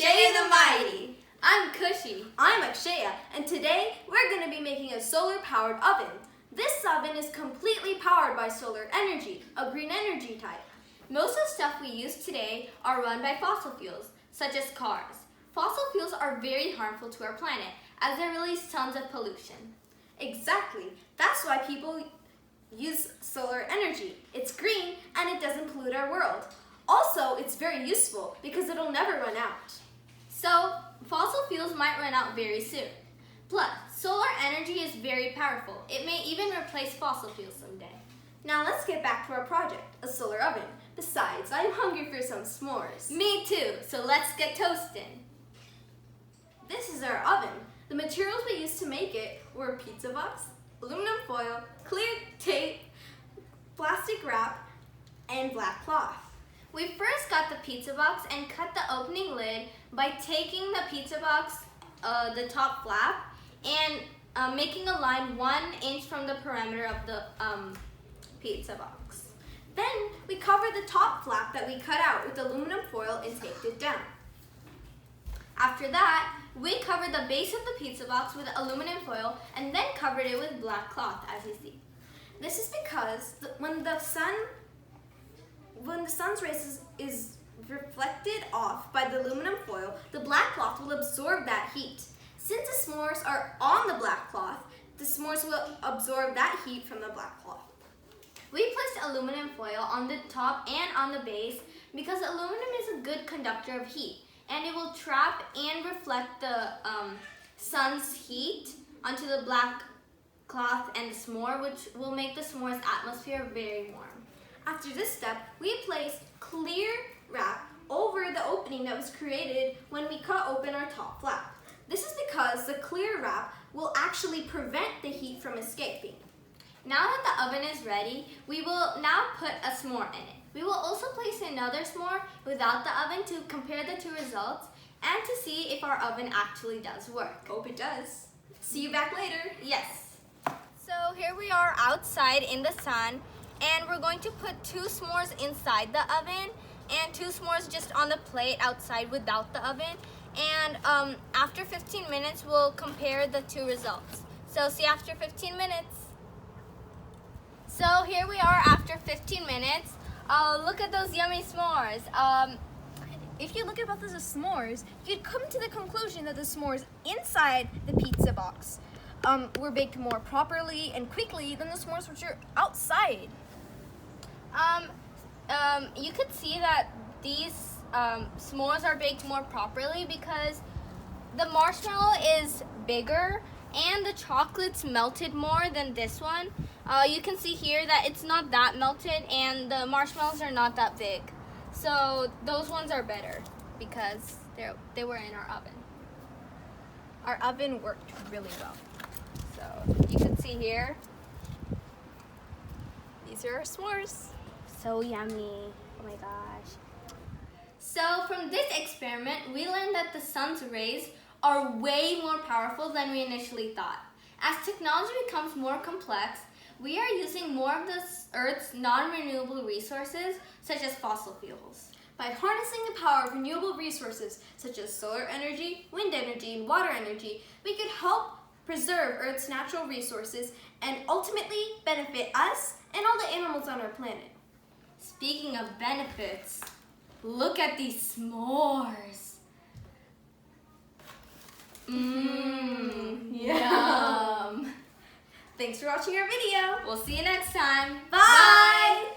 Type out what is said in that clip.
Akshay the Mighty. I'm Kushi. I'm Akshaya, and today we're going to be making a solar-powered oven. This oven is completely powered by solar energy, a green energy type. Most of the stuff we use today are run by fossil fuels, such as cars. Fossil fuels are very harmful to our planet, as they release tons of pollution. Exactly. That's why people use solar energy. It's green and it doesn't pollute our world. Also, it's very useful because it'll never run out. So, fossil fuels might run out very soon. Plus, solar energy is very powerful. It may even replace fossil fuels someday. Now let's get back to our project, a solar oven. Besides, I'm hungry for some s'mores. Me too, so let's get toasting. This is our oven. The materials we used to make it were a pizza box, aluminum foil, clear tape, plastic wrap, and black cloth. We first got the pizza box and cut the opening lid by taking the pizza box, the top flap, and making a line 1 inch from the perimeter of the pizza box. Then we covered the top flap that we cut out with aluminum foil and taped it down. After that, we covered the base of the pizza box with aluminum foil and then covered it with black cloth, as you see. This is because when the sun's rays is reflected off by the aluminum foil, the black cloth will absorb that heat. Since the s'mores are on the black cloth, the s'mores will absorb that heat from the black cloth. We placed aluminum foil on the top and on the base because aluminum is a good conductor of heat, and it will trap and reflect the sun's heat onto the black cloth and the s'more, which will make the s'more's atmosphere very warm. After this step, we placed clear wrap over the opening that was created when we cut open our top flap. This is because the clear wrap will actually prevent the heat from escaping. Now that the oven is ready, we will now put a s'more in it. We will also place another s'more without the oven to compare the two results and to see if our oven actually does work. Hope it does. See you back later. Yes. So here we are outside in the sun, and we're going to put 2 s'mores inside the oven and 2 s'mores just on the plate outside without the oven. And after 15 minutes, we'll compare the 2 results. So see you after 15 minutes. So here we are after 15 minutes. Look at those yummy s'mores. If you look at both of the s'mores, you'd come to the conclusion that the s'mores inside the pizza box were baked more properly and quickly than the s'mores which are outside. You could see that these s'mores are baked more properly because the marshmallow is bigger and the chocolate's melted more than this one. You can see here that it's not that melted and the marshmallows are not that big. So those ones are better because they were in our oven. Our oven worked really well. So you can see here. These are our s'mores. So yummy. Oh my gosh. So from this experiment, we learned that the sun's rays are way more powerful than we initially thought. As technology becomes more complex, we are using more of the Earth's non-renewable resources, such as fossil fuels. By harnessing the power of renewable resources, such as solar energy, wind energy, and water energy, we could help preserve Earth's natural resources and ultimately benefit us and all the animals on our planet. Speaking of benefits, look at these s'mores. Yum! Thanks for watching our video. We'll see you next time. Bye!